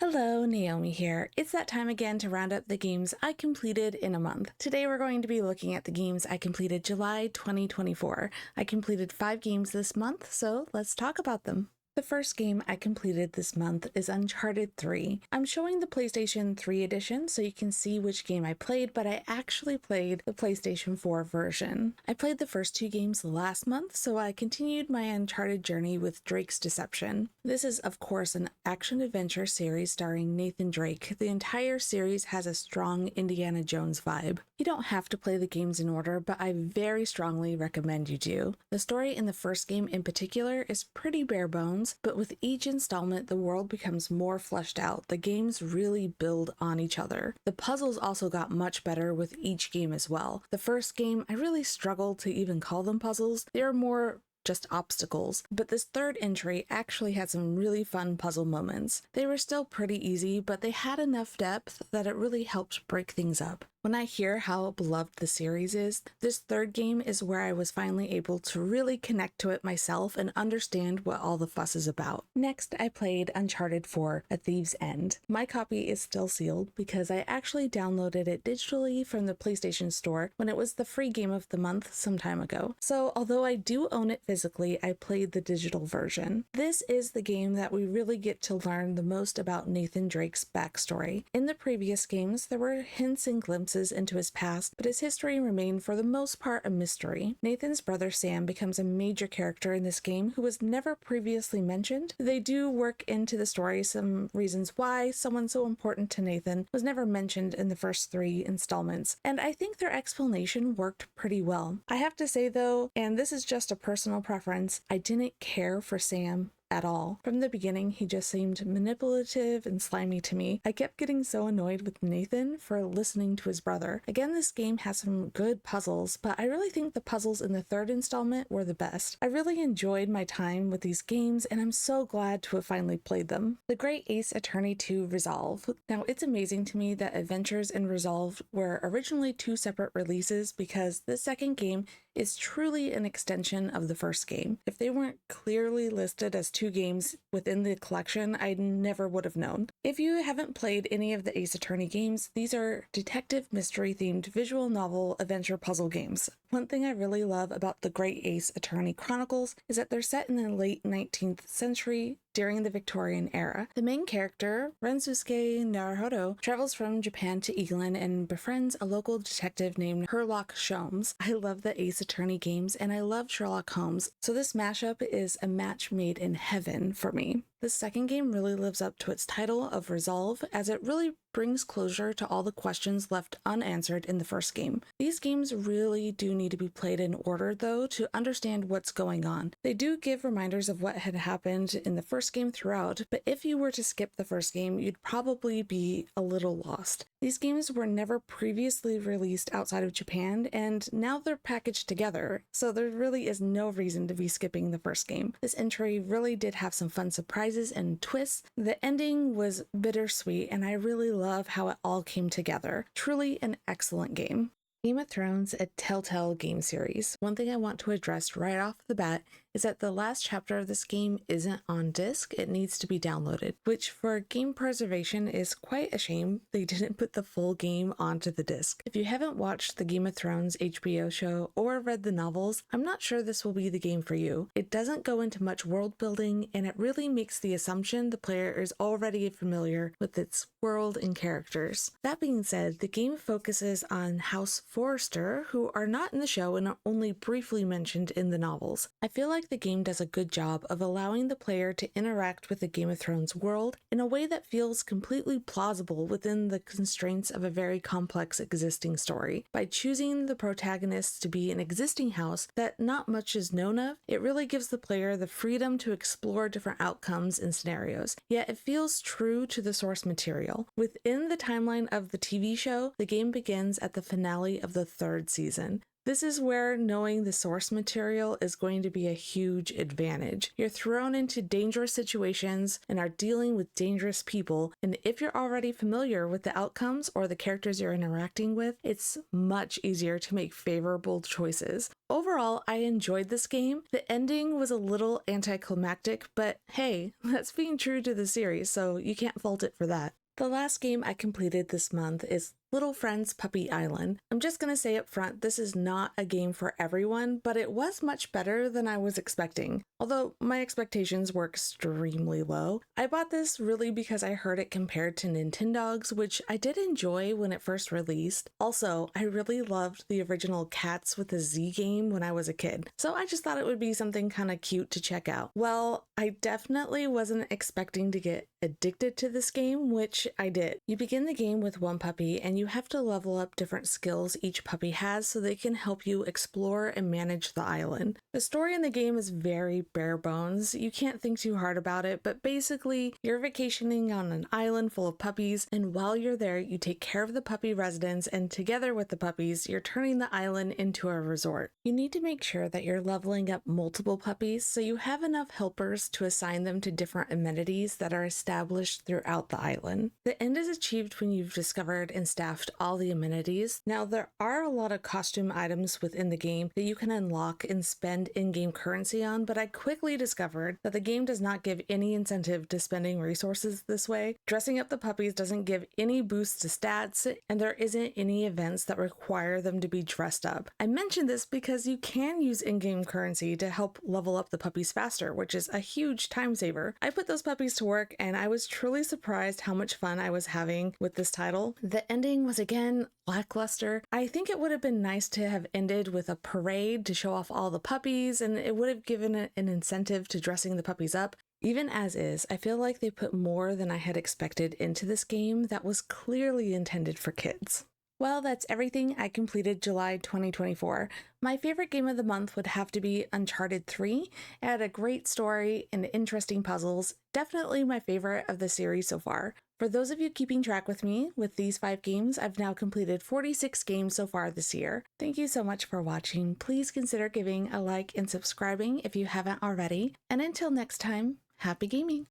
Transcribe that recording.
Hello, Naomi here. It's that time again to round up the games I completed in a month. Today we're going to be looking at the games I completed July 2024. I completed 5 games this month, so let's talk about them. The first game I completed this month is Uncharted 3. I'm showing the PlayStation 3 edition so you can see which game I played, but I actually played the PlayStation 4 version. I played the first 2 games last month, so I continued my Uncharted journey with Drake's Deception. This is, of course, an action-adventure series starring Nathan Drake. The entire series has a strong Indiana Jones vibe. You don't have to play the games in order, but I very strongly recommend you do. The story in the first game in particular is pretty bare bones, but with each installment, the world becomes more fleshed out. The games really build on each other. The puzzles also got much better with each game as well. The first game, I really struggled to even call them puzzles. They are more just obstacles, but this third entry actually had some really fun puzzle moments. They were still pretty easy, but they had enough depth that it really helped break things up. When I hear how beloved the series is, this third game is where I was finally able to really connect to it myself and understand what all the fuss is about. Next, I played Uncharted 4: A Thief's End. My copy is still sealed because I actually downloaded it digitally from the PlayStation Store when it was the free game of the month some time ago. So although I do own it physically, I played the digital version. This is the game that we really get to learn the most about Nathan Drake's backstory. In the previous games, there were hints and glimpses into his past, but his history remained for the most part a mystery. Nathan's brother Sam becomes a major character in this game who was never previously mentioned. They do work into the story some reasons why someone so important to Nathan was never mentioned in the first 3 installments, and I think their explanation worked pretty well. I have to say though, and this is just a personal preference, I didn't care for Sam at all. From the beginning, he just seemed manipulative and slimy to me. I kept getting so annoyed with Nathan for listening to his brother. Again, this game has some good puzzles, but I really think the puzzles in the third installment were the best. I really enjoyed my time with these games, and I'm so glad to have finally played them. The Great Ace Attorney 2 Resolve. Now, it's amazing to me that Adventures and Resolve were originally 2 separate releases because the second game is truly an extension of the first game. If they weren't clearly listed as 2 games within the collection, I never would have known. If you haven't played any of the Ace Attorney games, these are detective mystery themed visual novel adventure puzzle games. One thing I really love about the Great Ace Attorney Chronicles is that they're set in the late 19th century during the Victorian era. The main character, Rensuke Naruhodo, travels from Japan to England and befriends a local detective named Sherlock Holmes. I love the Ace Attorney games and I love Sherlock Holmes, so this mashup is a match made in heaven for me. The second game really lives up to its title of Resolve, as it really brings closure to all the questions left unanswered in the first game. These games really do need to be played in order, though, to understand what's going on. They do give reminders of what had happened in the first game throughout, but if you were to skip the first game, you'd probably be a little lost. These games were never previously released outside of Japan, and now they're packaged together, so there really is no reason to be skipping the first game. This entry really did have some fun surprises and twists. The ending was bittersweet, and I really love how it all came together. Truly an excellent game. Game of Thrones, a Telltale game series. One thing I want to address right off the bat is that the last chapter of this game isn't on disc, it needs to be downloaded, which for game preservation is quite a shame. They didn't put the full game onto the disc. If you haven't watched the Game of Thrones HBO show or read the novels, I'm not sure this will be the game for you. It doesn't go into much world building, and it really makes the assumption the player is already familiar with its world and characters. That being said, the game focuses on House Forrester, who are not in the show and are only briefly mentioned in the novels. I feel like the game does a good job of allowing the player to interact with the Game of Thrones world in a way that feels completely plausible within the constraints of a very complex existing story. By choosing the protagonists to be an existing house that not much is known of, it really gives the player the freedom to explore different outcomes and scenarios, yet it feels true to the source material. Within the timeline of the TV show, the game begins at the finale of the 3rd season. This is where knowing the source material is going to be a huge advantage. You're thrown into dangerous situations and are dealing with dangerous people, and if you're already familiar with the outcomes or the characters you're interacting with, it's much easier to make favorable choices. Overall, I enjoyed this game. The ending was a little anticlimactic, but hey, that's being true to the series, so you can't fault it for that. The last game I completed this month is Little Friends Puppy Island. I'm just gonna say up front, this is not a game for everyone, but it was much better than I was expecting. Although my expectations were extremely low. I bought this really because I heard it compared to Nintendogs, which I did enjoy when it first released. Also, I really loved the original Cats with a Z game when I was a kid, so I just thought it would be something kind of cute to check out. Well, I definitely wasn't expecting to get addicted to this game, which I did. You begin the game with one puppy and you have to level up different skills each puppy has so they can help you explore and manage the island. The story in the game is very bare bones. You can't think too hard about it, but basically you're vacationing on an island full of puppies, and while you're there you take care of the puppy residents, and together with the puppies you're turning the island into a resort. You need to make sure that you're leveling up multiple puppies so you have enough helpers to assign them to different amenities that are established throughout the island. The end is achieved when you've discovered and staffed all the amenities. Now, there are a lot of costume items within the game that you can unlock and spend in-game currency on, but I quickly discovered that the game does not give any incentive to spending resources this way. Dressing up the puppies doesn't give any boost to stats, and there isn't any events that require them to be dressed up. I mention this because you can use in-game currency to help level up the puppies faster, which is a huge time saver. I put those puppies to work, and I was truly surprised how much fun I was having with this title. The ending was again lackluster. I think it would have been nice to have ended with a parade to show off all the puppies, and it would have given an incentive to dressing the puppies up. Even as is, I feel like they put more than I had expected into this game that was clearly intended for kids. Well, that's everything I completed July 2024. My favorite game of the month would have to be Uncharted 3. It had a great story and interesting puzzles. Definitely my favorite of the series so far. For those of you keeping track with me with these 5 games, I've now completed 46 games so far this year. Thank you so much for watching. Please consider giving a like and subscribing if you haven't already. And until next time, happy gaming!